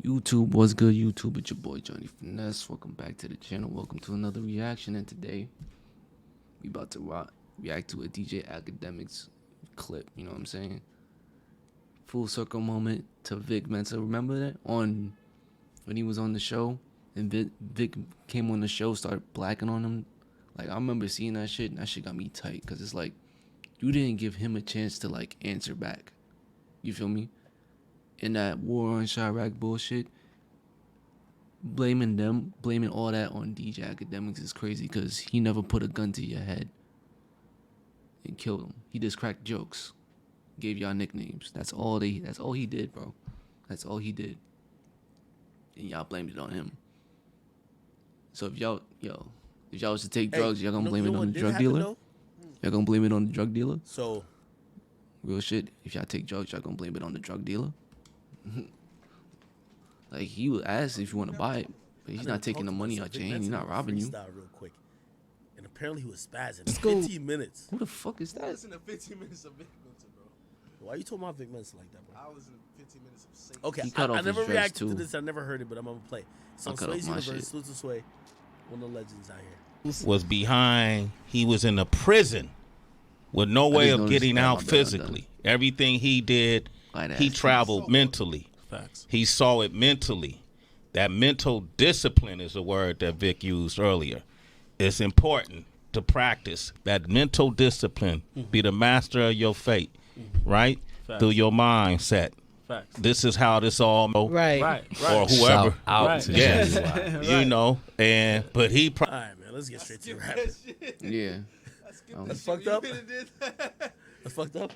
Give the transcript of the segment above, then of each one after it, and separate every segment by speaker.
Speaker 1: YouTube, what's good, YouTube? It's your boy Johnny Finesse. Welcome back to the channel. Welcome to another reaction. And today we about to react to a DJ Akademiks clip. You know what I'm saying? Full circle moment to Vic Mensa. Remember that on when he was on the show and Vic came on the show, started blacking on him. Like, I remember seeing that shit, and that shit got me tight because it's like you didn't give him a chance to like answer back. You feel me? In that war on Chirac bullshit, blaming all that on DJ Akademiks is crazy because he never put a gun to your head and killed him. He just cracked jokes, gave y'all nicknames. That's all he did, bro. That's all he did. And y'all blamed it on him. So if y'all was to take drugs, y'all gonna blame it on the drug dealer? Y'all gonna blame it on the drug dealer?
Speaker 2: So,
Speaker 1: real shit, if y'all take drugs, y'all gonna blame it on the drug dealer? Like, he would ask if you want to buy it, but he's not taking the money out your hand. He's not robbing you.
Speaker 2: Real quick. And apparently he was spazzing. 15 minutes.
Speaker 1: Who the fuck is that?
Speaker 3: I listened to 15 minutes of Vic Mensa, bro.
Speaker 2: Why are you talking about Vic Mensa like that, bro?
Speaker 3: I listened to 15 minutes of Saint.
Speaker 2: Okay,
Speaker 1: He cut off
Speaker 2: I never
Speaker 1: his dress,
Speaker 2: reacted
Speaker 1: too.
Speaker 2: to this. I never heard it, but I'm gonna play. It's on
Speaker 1: cut off
Speaker 2: Sway's
Speaker 1: my
Speaker 2: Universe.
Speaker 1: shit.
Speaker 2: Salute to Sway, one of the legends out here.
Speaker 4: Was behind, he was in a prison with no way of getting out physically. Everything he did, he traveled mentally.
Speaker 3: Facts.
Speaker 4: He saw it mentally. That mental discipline is a word that Vic used earlier. It's important to practice that mental discipline. Be the master of your fate, right?
Speaker 3: Facts.
Speaker 4: Through your mindset.
Speaker 3: Facts.
Speaker 4: This is how this all
Speaker 3: Right.
Speaker 4: or whoever.
Speaker 1: Shout out
Speaker 3: Right.
Speaker 1: to
Speaker 4: Yes,
Speaker 1: Johnny.
Speaker 4: you know. But he
Speaker 2: All right, man. Let's get straight to the rap.
Speaker 1: Yeah.
Speaker 2: That's fucked up. That's fucked up.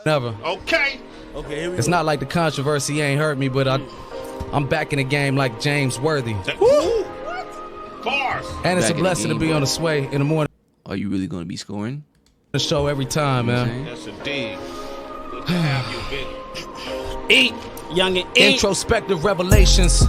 Speaker 5: Never.
Speaker 4: okay.
Speaker 2: Okay, here we
Speaker 5: It's
Speaker 2: go.
Speaker 5: not like the controversy ain't hurt me, but I'm back in the game like James Worthy.
Speaker 4: Bars.
Speaker 5: And it's
Speaker 1: Back
Speaker 5: a
Speaker 1: in the
Speaker 5: blessing to
Speaker 1: game,
Speaker 5: be
Speaker 1: bro.
Speaker 5: on the sway in the morning
Speaker 1: Are you really gonna be scoring?
Speaker 5: show every time,
Speaker 1: You know what
Speaker 5: man.
Speaker 1: I'm
Speaker 4: Yes, indeed. Good to have you, Vic.
Speaker 5: Eat.
Speaker 3: Young and eat.
Speaker 5: Introspective revelations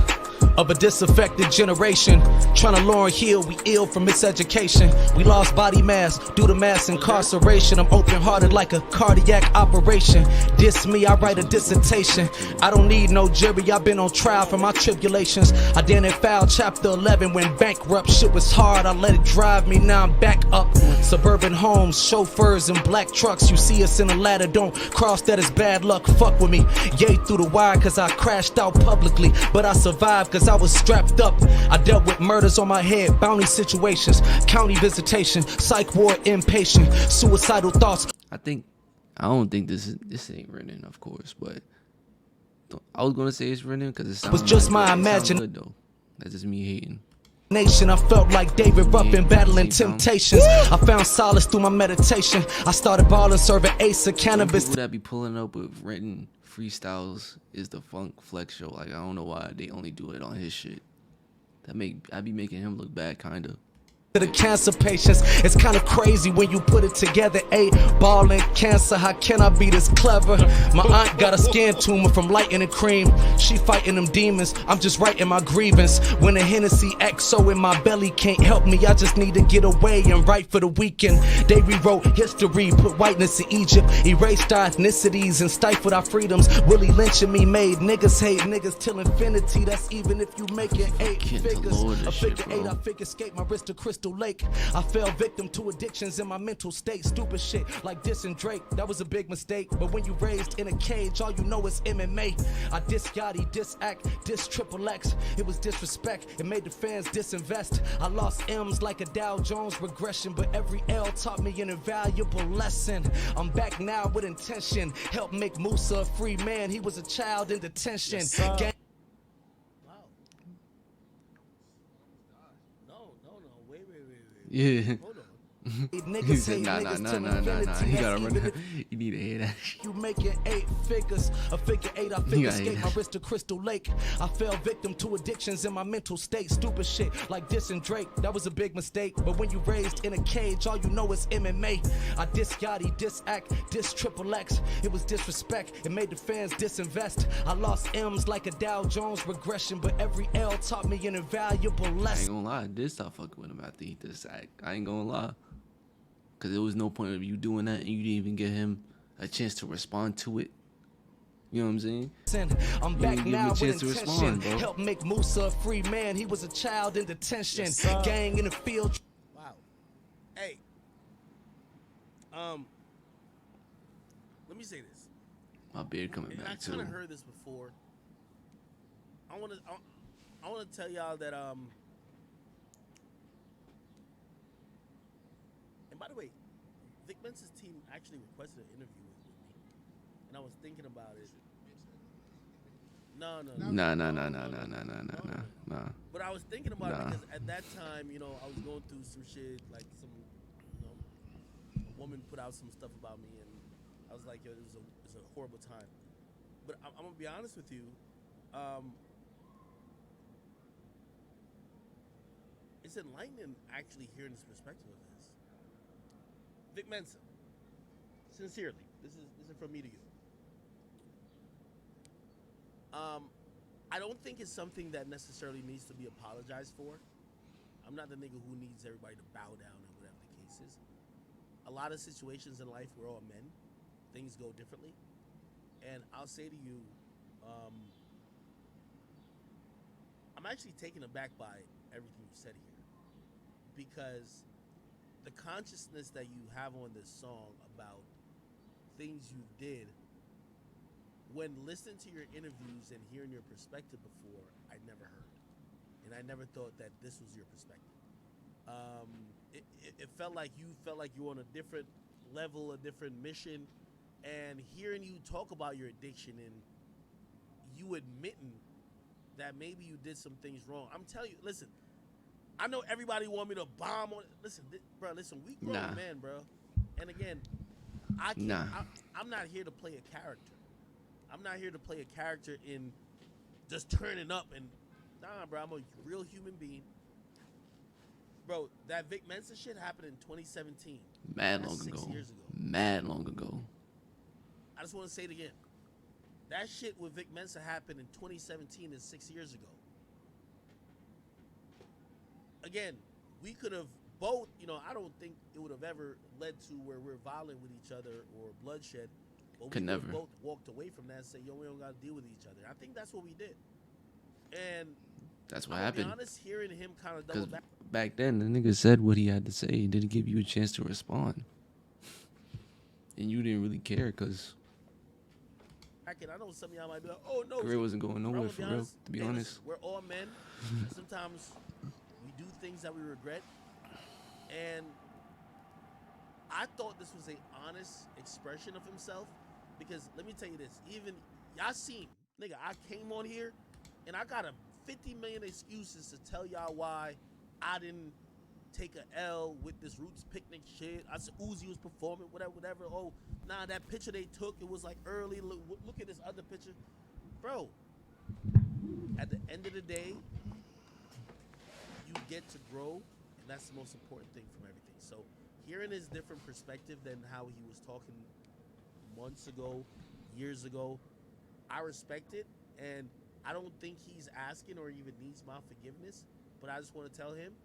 Speaker 5: of a disaffected generation. Trying to Lauryn Hill, we ill from miseducation. We lost body mass due to mass incarceration. I'm open-hearted like a cardiac operation. Diss me, I write a dissertation. I don't need no jury, I've been on trial for my tribulations. I didn't file chapter 11 when bankrupt. Shit was hard, I let it drive me, now I'm back up. Suburban homes, chauffeurs and black trucks. You see us in a ladder, don't cross, that is bad luck. Fuck with me, yay through the wire cause I crashed out publicly. But I survived cause I was strapped up. I dealt with murders on my head, bounty situations, county visitation, psych ward inpatient, suicidal thoughts.
Speaker 1: I don't think this ain't written, of course, but I was gonna say it's written because it sounds
Speaker 5: Was just my
Speaker 1: good. It sounds
Speaker 5: imagine-
Speaker 1: good though. That's just me hating.
Speaker 5: Nation, I felt like David Ruffin
Speaker 1: Yeah,
Speaker 5: battling
Speaker 1: same time.
Speaker 5: temptations. I found solace through my meditation. I started balling, serving ace of
Speaker 1: Some
Speaker 5: cannabis.
Speaker 1: people that be pulling up with written freestyles is the Funk Flex show. Like, I don't know why they only do it on his shit. I be making him look bad, kinda.
Speaker 5: To the cancer patients, it's kind of crazy when you put it together. Ballin' cancer, how can I be this clever? My aunt got a skin tumor from lighting and cream. She fighting them demons, I'm just writing my grievance. When a Hennessy XO in my belly can't help me, I just need to get away and write for the weekend. They rewrote history, put whiteness in Egypt, erased our ethnicities and stifled our freedoms. Willie lynching me made niggas hate niggas till infinity. That's even if you make it 8
Speaker 1: Can't
Speaker 5: figures.
Speaker 1: lord this
Speaker 5: A figure
Speaker 1: shit,
Speaker 5: 8,
Speaker 1: bro.
Speaker 5: I figure escape my wrist to Crystal Lake. I fell victim to addictions in my mental state. Stupid shit like dissing Drake, that was a big mistake. But when you raised in a cage, all you know is MMA. I diss Yachty, diss Act, diss Triple X. It was disrespect, it made the fans disinvest. I lost M's like a Dow Jones regression, but every L taught me an invaluable lesson. I'm back now with intention. Help make Musa a free man, he was a child in detention. Gang-
Speaker 1: Yeah.
Speaker 2: Hold on.
Speaker 1: He
Speaker 5: Niggas
Speaker 1: said,
Speaker 5: hate
Speaker 1: nah.
Speaker 5: niggas till
Speaker 1: He
Speaker 5: infinity.
Speaker 1: gotta
Speaker 5: That's
Speaker 1: run.
Speaker 5: even
Speaker 1: You need to hear that shit.
Speaker 5: You making 8 figures, a figure 8, I figure
Speaker 1: Yeah,
Speaker 5: escape
Speaker 1: yeah.
Speaker 5: my wrist to Crystal Lake. I fell victim to addictions in my mental state. Stupid shit like dissing Drake, that was a big mistake. But when you raised in a cage, all you know is MMA. I diss Yachty, diss Act, diss Triple X. It was disrespect, it made the fans disinvest. I lost M's like a Dow Jones regression, but every L taught me an invaluable
Speaker 1: I ain't
Speaker 5: lesson.
Speaker 1: gonna lie, I did stop fucking with him after he did this act. I ain't gonna lie. Because there was no point of you doing that and you didn't even give him a chance to respond to it. You know what I'm saying?
Speaker 5: I'm
Speaker 1: You
Speaker 5: back
Speaker 1: didn't give him
Speaker 5: now
Speaker 1: a
Speaker 5: with
Speaker 1: chance to
Speaker 5: intention.
Speaker 1: respond, bro.
Speaker 5: Help make Musa a free man. He was a child in detention.
Speaker 2: Yes, sir.
Speaker 5: Gang in the field.
Speaker 2: Wow. Hey. Let me say this.
Speaker 1: My beard coming
Speaker 2: And I
Speaker 1: back too.
Speaker 2: kind of heard this before. I want to tell y'all that and by the way, Vic Mensa's team actually requested an interview with me, and I was thinking about it. No.
Speaker 1: Nah.
Speaker 2: But I was thinking about
Speaker 1: Nah.
Speaker 2: it because at that time, you know, I was going through some shit, like some, you know, a woman put out some stuff about me, and I was like, yo, it was a horrible time. But I'm gonna be honest with you, it's enlightening actually hearing this perspective of his. Vic Mensa, sincerely, this is from me to you. I don't think it's something that necessarily needs to be apologized for. I'm not the nigga who needs everybody to bow down or whatever the case is. A lot of situations in life, we're all men. Things go differently. And I'll say to you, I'm actually taken aback by everything you said here. Because the consciousness that you have on this song about things you did, when listening to your interviews and hearing your perspective before, I never heard. And I never thought that this was your perspective. It felt like you were on a different level, a different mission. And hearing you talk about your addiction and you admitting that maybe you did some things wrong. I'm telling you, listen, I know everybody want me to bomb on it. Listen, bro, we grown men, bro. And again, I'm not here to play a character. I'm not here to play a character in just turning up and bro, I'm a real human being. Bro, that Vic Mensa shit happened in 2017.
Speaker 1: Mad long
Speaker 2: 6
Speaker 1: ago.
Speaker 2: years ago.
Speaker 1: Mad long ago.
Speaker 2: I just want to say it again. That shit with Vic Mensa happened in 2017 and 6 years ago. Again, we could have both, you know, I don't think it would have ever led to where we're violent with each other or bloodshed. But we
Speaker 1: Never.
Speaker 2: both walked away from that and said, yo, we don't got to deal with each other. I think that's what we did. And
Speaker 1: that's what
Speaker 2: I'm
Speaker 1: happened.
Speaker 2: To be honest, hearing him kind of
Speaker 1: Because
Speaker 2: double
Speaker 1: back then, the nigga said what he had to say. He didn't give you a chance to respond. And you didn't really care because
Speaker 2: back. And I know some of y'all might be like, oh, no.
Speaker 1: career wasn't going nowhere, for real,
Speaker 2: honest,
Speaker 1: to be
Speaker 2: hey,
Speaker 1: honest.
Speaker 2: Listen, we're all men. And sometimes we do things that we regret. And I thought this was an honest expression of himself. Because let me tell you this, even y'all seen, nigga, I came on here and I got a 50 million excuses to tell y'all why I didn't take a L with this Roots picnic shit. I said Uzi was performing, whatever. Oh, nah, that picture they took, it was like early. Look at this other picture. Bro, at the end of the day, you get to grow, and that's the most important thing from everything. So hearing his different perspective than how he was talking months ago, years ago, I respect it, and I don't think he's asking or even needs my forgiveness, but I just want to tell him,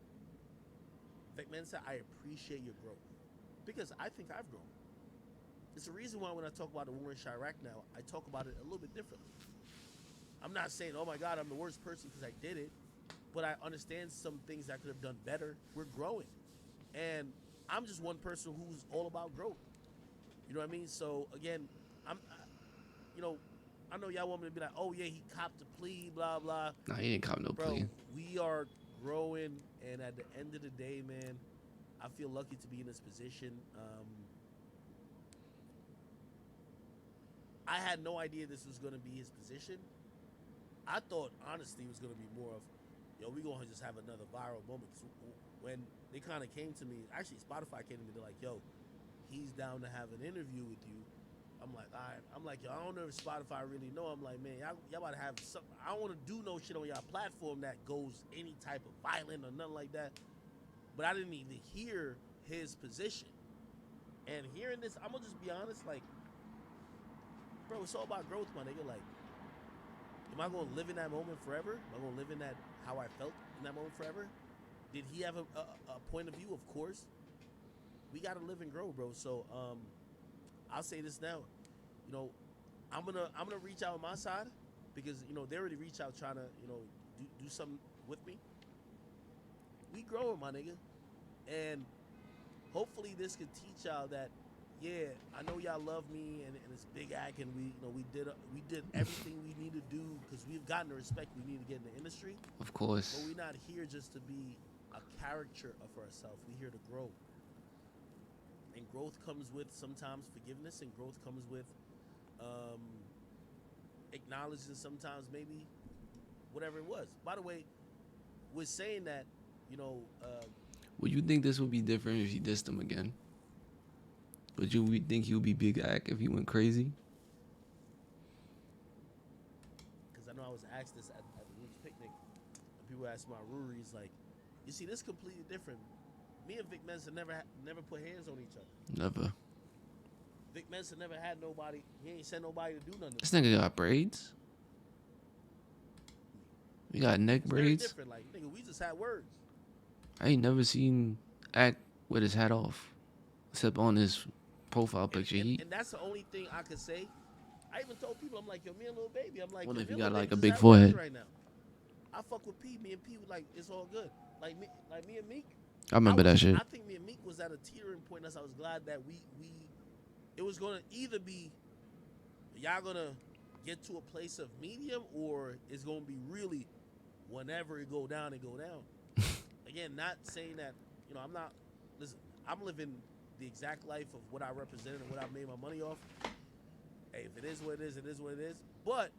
Speaker 2: Vic Mensa, I appreciate your growth, because I think I've grown. It's the reason why when I talk about the war in Chirac now, I talk about it a little bit differently. I'm not saying, oh my God, I'm the worst person because I did it, but I understand some things I could have done better. We're growing, and I'm just one person who's all about growth. You know what I mean? So again, I know y'all want me to be like, oh yeah, he copped a plea, blah blah.
Speaker 1: Nah, he didn't cop no
Speaker 2: Bro,
Speaker 1: plea.
Speaker 2: we are growing, and at the end of the day, man, I feel lucky to be in this position. I had no idea this was gonna be his position. I thought honestly it was gonna be more of, yo, we gonna just have another viral moment. When they kind of came to me, actually Spotify came to me, they're like, yo, he's down to have an interview with you. I'm like, all right. I'm like, yo, I don't know if Spotify really know. I'm like, man, y'all about to have something. I don't want to do no shit on y'all platform that goes any type of violent or nothing like that. But I didn't even hear his position. And hearing this, I'm going to just be honest, like, bro, it's all about growth, my nigga. Like, am I going to live in that moment forever? Am I going to live in that, how I felt in that moment forever? Did he have a point of view? Of course. We got to live and grow, bro. So, I'll say this now, you know, I'm gonna reach out on my side because they already reached out trying to do something with me. We growing, my nigga, and hopefully this could teach y'all that. Yeah, I know y'all love me and it's Big Act and we did everything we need to do because we've gotten the respect we need to get in the industry.
Speaker 1: Of course.
Speaker 2: But we're not here just to be a caricature of ourselves. We're here to grow. And growth comes with sometimes forgiveness, and growth comes with acknowledging sometimes maybe whatever it was. By the way, we're saying that,
Speaker 1: would you think this would be different if you dissed him again? Would you think he would be Big Act if he went crazy?
Speaker 2: Because I know I was asked this at the Roots picnic, and people asked my Ruri's like, you see, this is completely different. Me and Vic Mensa never put hands on each other.
Speaker 1: Never.
Speaker 2: Vic Mensa never had nobody. He ain't sent nobody to do nothing.
Speaker 1: This nigga got braids. We got neck
Speaker 2: It's
Speaker 1: braids.
Speaker 2: very different. Like, nigga, we just had words.
Speaker 1: I ain't never seen Act with his hat off, except on his profile picture.
Speaker 2: And that's the only thing I could say. I even told people, I'm like, yo, me and Lil Baby. I'm like,
Speaker 1: What
Speaker 2: yo,
Speaker 1: if
Speaker 2: me
Speaker 1: you
Speaker 2: and
Speaker 1: got
Speaker 2: Lil
Speaker 1: like
Speaker 2: Baby
Speaker 1: a
Speaker 2: just
Speaker 1: big
Speaker 2: had
Speaker 1: forehead?
Speaker 2: words right now. I fuck with P. Me and P, like, it's all good. Like me and Meek.
Speaker 1: I remember that shit.
Speaker 2: I think me and Meek was at a teetering point. That's I was glad that it was gonna either be y'all gonna get to a place of medium, or it's gonna be really whenever it go down, it go down. Again, not saying that I'm not. Listen, I'm living the exact life of what I represented and what I made my money off. Hey, if it is what it is, it is what it is. But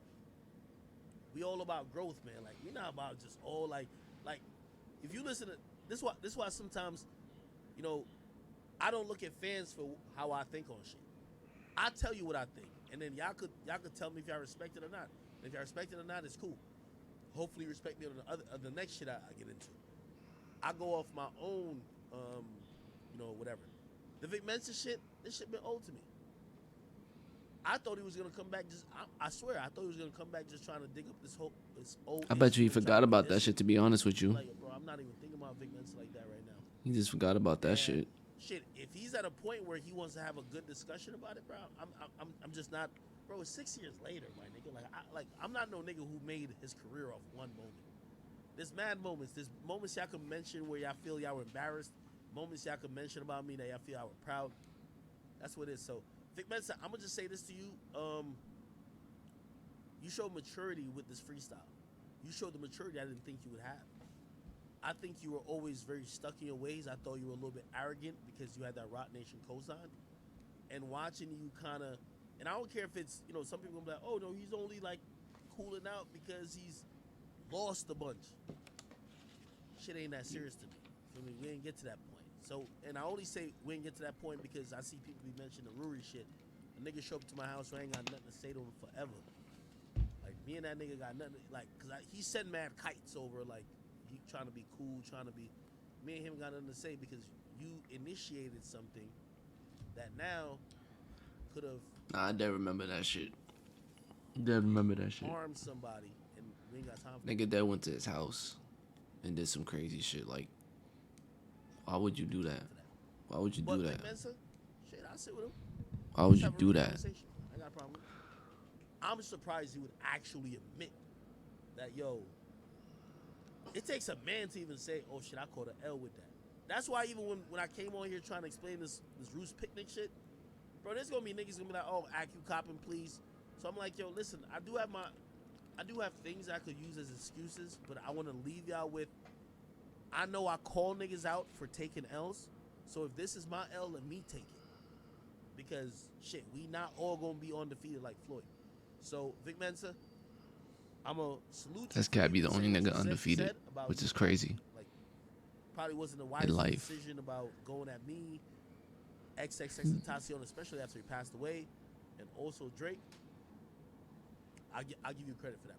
Speaker 2: we all about growth, man. Like, we not about just all like if you listen to this why sometimes I don't look at fans for how I think on shit. I tell you what I think, and then y'all could tell me if y'all respect it or not. And if y'all respect it or not, it's cool. Hopefully you respect me on the next shit I get into. I go off my own whatever. The Vic Mensa shit, this shit been old to me. I thought he was gonna come back. I swear, I thought he was gonna come back just trying to dig up this old.
Speaker 1: I bet you he
Speaker 2: issue and
Speaker 1: forgot
Speaker 2: try to
Speaker 1: about
Speaker 2: diss
Speaker 1: that shit, to be honest with you.
Speaker 2: Like, bro, I'm not even thinking about Vic Mensa like that right now.
Speaker 1: He just forgot about that
Speaker 2: And
Speaker 1: shit.
Speaker 2: Shit, if he's at a point where he wants to have a good discussion about it, bro, I'm just not. Bro, it's 6 years later, my nigga. I'm not no nigga who made his career off one moment. There's mad moments. There's moments y'all can mention where y'all feel y'all were embarrassed. Moments y'all can mention about me that y'all feel y'all were proud. That's what it is. So, Vic Mensa, I'm gonna just say this to you. You showed maturity with this freestyle. You showed the maturity I didn't think you would have. I think you were always very stuck in your ways. I thought you were a little bit arrogant because you had that Rock Nation cosign. And watching you kind of, and I don't care if it's, some people will be like, oh no, he's only like cooling out because he's lost a bunch. Shit ain't that serious to me. I mean, we didn't get to that point. So, and I only say we didn't get to that point because I see people be mentioning the Ruri shit. A nigga show up to my house who ain't got nothing to say to him forever. Like, me and that nigga got nothing, like, because he sent mad kites over, like, he trying to be cool, me and him got nothing to say because you initiated something that now could have
Speaker 1: Nah, I don't remember that shit. Don't remember that shit.
Speaker 2: harmed somebody, and we ain't got time for
Speaker 1: Nigga that went to his house and did some crazy shit. Like, why would you do that? Why would you do
Speaker 2: But
Speaker 1: that?
Speaker 2: Vic Mensa, shit, I'll sit with him.
Speaker 1: Why would
Speaker 2: Let's
Speaker 1: you
Speaker 2: have a
Speaker 1: do
Speaker 2: real
Speaker 1: that?
Speaker 2: conversation. I got a problem. I'm surprised he would actually admit that, yo, it takes a man to even say, oh shit, I caught an L with that. That's why even when I came on here trying to explain this Roost picnic shit, bro, there's gonna be niggas gonna be like, oh, act you copping, please. So I'm like, yo, listen, I do have things I could use as excuses, but I want to leave y'all with, I know I call niggas out for taking L's, so if this is my L, let me take it. Because, shit, we not all going to be undefeated like Floyd. So, Vic Mensa, I'm going to salute you.
Speaker 1: That's gotta be the
Speaker 2: for
Speaker 1: only
Speaker 2: saying what
Speaker 1: nigga
Speaker 2: you
Speaker 1: undefeated,
Speaker 2: said about
Speaker 1: which
Speaker 2: you.
Speaker 1: is crazy.
Speaker 2: Like, probably wasn't a wise
Speaker 1: life.
Speaker 2: decision about going at me, xxxtentacion, especially after he passed away, and also Drake. I'll give you credit for that,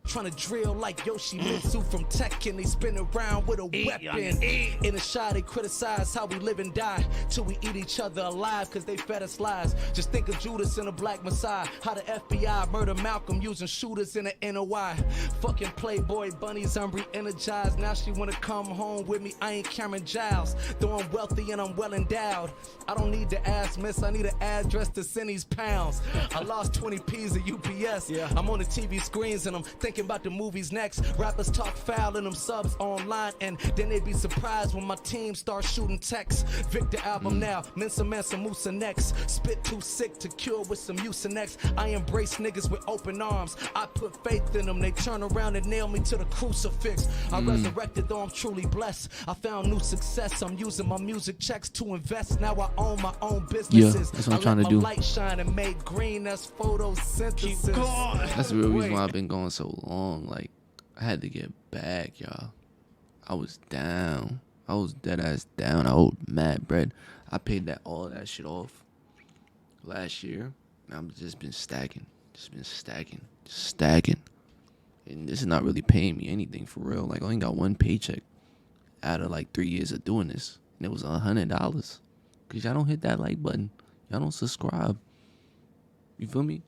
Speaker 2: brother.
Speaker 5: trying to drill like Yoshimitsu from Tekken. They spin around with a weapon. In a shot, they criticize how we live and die till we eat each other alive because they fed us lies. Just think of Judas and a black Messiah. How the FBI murder Malcolm using shooters in the NOI. Fucking Playboy bunnies, I'm re-energized. Now she wanna come home with me, I ain't Cameron Giles. Though I'm wealthy and I'm well endowed, I don't need the ass miss, I need an address to send these pounds. I lost 20 P's at UPS. I'm on the TV screens and I'm thinking about the movies next. Rappers talk foul in them subs online, and then they be surprised when my team starts shooting texts. Vic the album now, Mensa Musa next. Spit too sick to cure with some Mucinex. I embrace niggas with open arms. I put faith in them, they turn around and nail me to the crucifix. I resurrected though I'm truly blessed. I found new success, I'm using my music checks to invest. Now I own my own businesses.
Speaker 1: That's what I'm trying to do.
Speaker 5: Light shine and make green, that's photosynthesis.
Speaker 1: That's the real reason why I've been going so long. Like, I had to get back, y'all. I was down. I was dead ass down. I owed mad bread. I paid all that shit off last year. And I've just been stacking. And this is not really paying me anything for real. Like, I only got one paycheck out of like 3 years of doing this. And it was $100. Cause y'all don't hit that like button. Y'all don't subscribe. You feel me?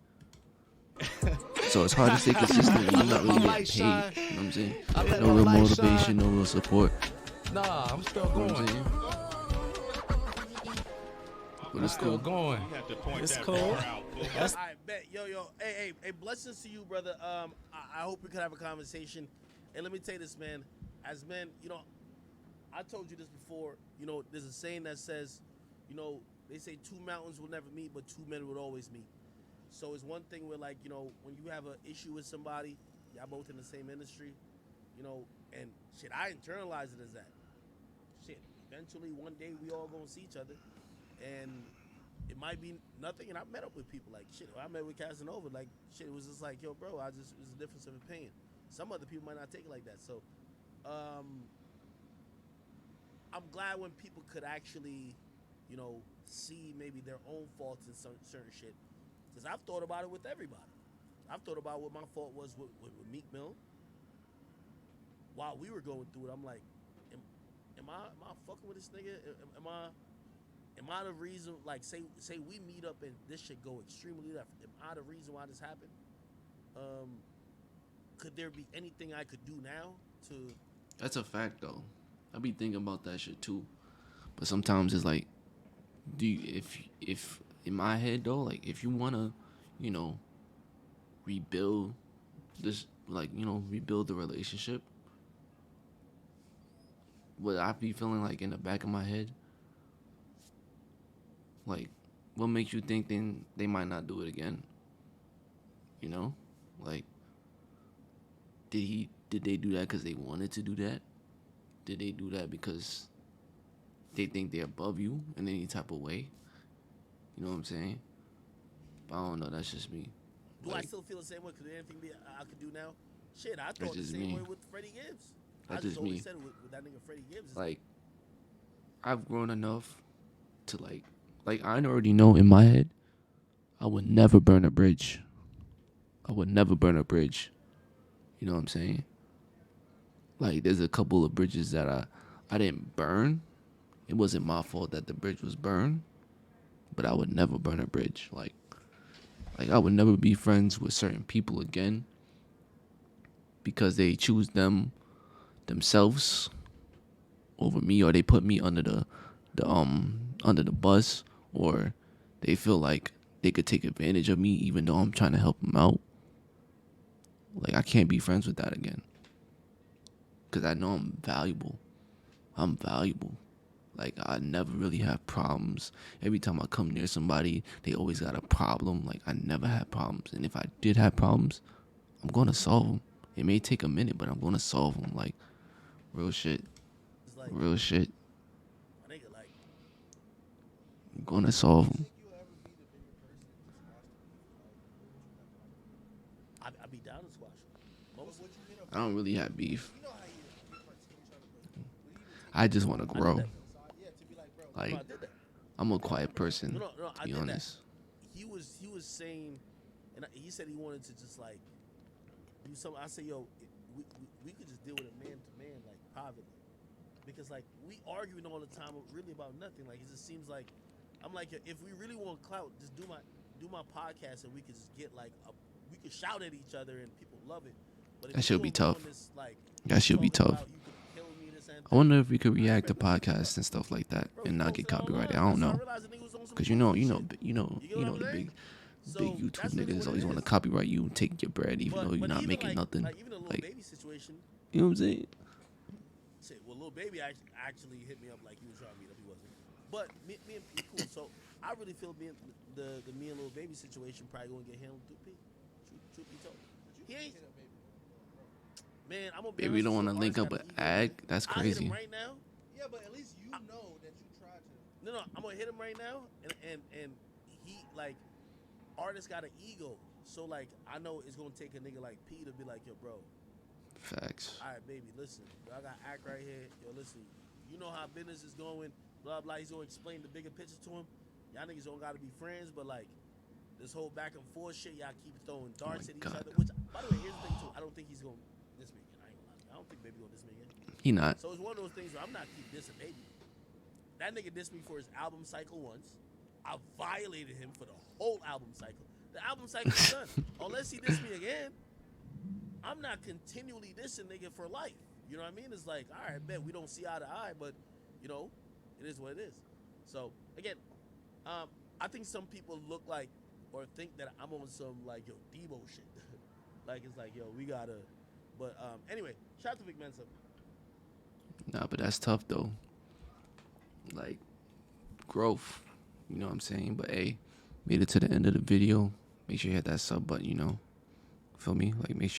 Speaker 1: So it's hard to stay consistent when you're not really getting paid. You know what I'm saying? No real motivation, no real support.
Speaker 5: Nah, I'm still
Speaker 1: You know
Speaker 5: going.
Speaker 1: what I'm saying? But it's
Speaker 5: Still
Speaker 1: cool.
Speaker 5: going.
Speaker 4: You have to point
Speaker 5: It's
Speaker 4: that
Speaker 5: cool.
Speaker 4: bar out.
Speaker 2: I bet. Yo. Hey, blessings to you, brother. I hope we could have a conversation. And let me tell you this, man. As men, I told you this before. There's a saying that says, they say two mountains will never meet, but two men will always meet. So it's one thing where, like, when you have an issue with somebody, y'all both in the same industry, and shit, I internalize it as that. Shit, eventually one day we all gonna see each other, and it might be nothing. And I met up with people like shit. I met with Casanova, like shit. It was just like, yo, bro, it was a difference of opinion. Some other people might not take it like that. So, I'm glad when people could actually, see maybe their own faults in certain shit. Because I've thought about it with everybody. I've thought about what my fault was with Meek Mill. While we were going through it, I'm like, am I fucking with this nigga? Am I the reason? Like, say we meet up and this shit go extremely left. Am I the reason why this happened? Could there be anything I could do now to?
Speaker 1: That's a fact, though. I be thinking about that shit too. But sometimes it's like, if in my head though, like if you wanna, rebuild this, like rebuild the relationship. What I be feeling like in the back of my head, like, what makes you think then they might not do it again? Like, did they do that because they wanted to do that? Did they do that because they think they're above you in any type of way? You know what I'm saying? But I don't know. That's just me.
Speaker 2: Do I still feel the same way? Could there anything I could do now? Shit, I thought the
Speaker 1: just
Speaker 2: same
Speaker 1: me.
Speaker 2: way with Freddie Gibbs.
Speaker 1: That's
Speaker 2: I just
Speaker 1: just
Speaker 2: always
Speaker 1: me.
Speaker 2: said it with that nigga Freddie Gibbs.
Speaker 1: Like, I've grown enough to like I already know in my head, I would never burn a bridge. I would never burn a bridge. You know what I'm saying? Like, there's a couple of bridges that I didn't burn. It wasn't my fault that the bridge was burned, but I would never burn a bridge. Like I would never be friends with certain people again because they choose themselves over me, or they put me under the bus, or they feel like they could take advantage of me even though I'm trying to help them out. Like, I can't be friends with that again. Because I know I'm valuable. Like, I never really have problems. Every time I come near somebody, they always got a problem. Like, I never had problems. And if I did have problems, I'm going to solve them. It may take a minute, but I'm going to solve them. Like, real shit.
Speaker 2: It's like,
Speaker 1: Real shit.
Speaker 2: my nigga, like,
Speaker 1: I'm going to solve them.
Speaker 2: I be down to squash. Most
Speaker 1: I don't really have beef. I just want to grow. Like,
Speaker 2: I did that.
Speaker 1: I'm a quiet person,
Speaker 2: No,
Speaker 1: to
Speaker 2: I
Speaker 1: be
Speaker 2: did
Speaker 1: honest.
Speaker 2: that. He was saying, and he said he wanted to just like do something. I say, yo, we could just deal with it man to man, like privately, because like we arguing all the time, really about nothing. Like it just seems like I'm like, if we really want clout, just do my podcast, and we could just get like we could shout at each other and people love it. But if
Speaker 1: That should be
Speaker 2: you don't
Speaker 1: tough.
Speaker 2: go on this, like,
Speaker 1: That should be
Speaker 2: talking
Speaker 1: tough.
Speaker 2: about you could kill me, this and
Speaker 1: I wonder
Speaker 2: that.
Speaker 1: if we could react to podcasts and stuff like that
Speaker 2: Bro,
Speaker 1: and
Speaker 2: he
Speaker 1: not get
Speaker 2: posted
Speaker 1: copyrighted. I
Speaker 2: online.
Speaker 1: don't
Speaker 2: That's how
Speaker 1: know,
Speaker 2: realized the nigga was on some
Speaker 1: cause
Speaker 2: goofy shit.
Speaker 1: you
Speaker 2: You
Speaker 1: know
Speaker 2: get what I'm
Speaker 1: the
Speaker 2: saying? So
Speaker 1: big YouTube
Speaker 2: that's really
Speaker 1: niggas
Speaker 2: what
Speaker 1: always
Speaker 2: it
Speaker 1: want to
Speaker 2: is.
Speaker 1: copyright you and take your bread, even though you're not
Speaker 2: even
Speaker 1: making
Speaker 2: like,
Speaker 1: nothing.
Speaker 2: Like even a little
Speaker 1: Like,
Speaker 2: baby situation.
Speaker 1: you know what I'm saying?
Speaker 2: Shit, well, little baby actually hit me up like he was trying to meet up. He wasn't. But me and P cool. So I really feel the me and little baby situation probably gonna get handled through P. Truth be told, he ain't. Man, I'm gonna be
Speaker 1: Baby
Speaker 2: honest
Speaker 1: don't
Speaker 2: with
Speaker 1: want to
Speaker 2: you,
Speaker 1: link
Speaker 2: Art's
Speaker 1: up
Speaker 2: got
Speaker 1: with
Speaker 2: an ego,
Speaker 1: Ag. That's
Speaker 2: man. I'll hit him
Speaker 1: crazy.
Speaker 2: right now.
Speaker 3: Yeah, but at least you know that you tried to.
Speaker 2: No, I'm gonna hit him right now, and he like, artist got an ego, so like I know it's gonna take a nigga like P to be like, yo, bro,
Speaker 1: Facts.
Speaker 2: all right, baby, listen, I got Act right here, yo, listen, you know how business is going, blah blah. He's gonna explain the bigger picture to him. Y'all niggas don't gotta be friends, but like this whole back and forth shit, y'all keep throwing darts at each
Speaker 1: God.
Speaker 2: other. Which, by the way, here's the thing too. I don't think he's gonna diss me again. I ain't gonna lie. I don't think baby gonna diss me again.
Speaker 1: He not.
Speaker 2: So it's one of those things where I'm not keep dissing baby. That nigga dissed me for his album cycle once. I violated him for the whole album cycle. The album cycle is done. Unless he diss me again, I'm not continually dissing nigga for life. You know what I mean? It's like, all right, bet we don't see eye to eye, but you know, it is what it is. So again, I think some people look like or think that I'm on some like yo Debo shit. Like it's like yo we gotta. But anyway, shout out to Vic Mensa.
Speaker 1: Nah, but that's tough though. Like growth, you know what I'm saying? But hey, made it to the end of the video. Make sure you hit that sub button, you know. Feel me? Like make sure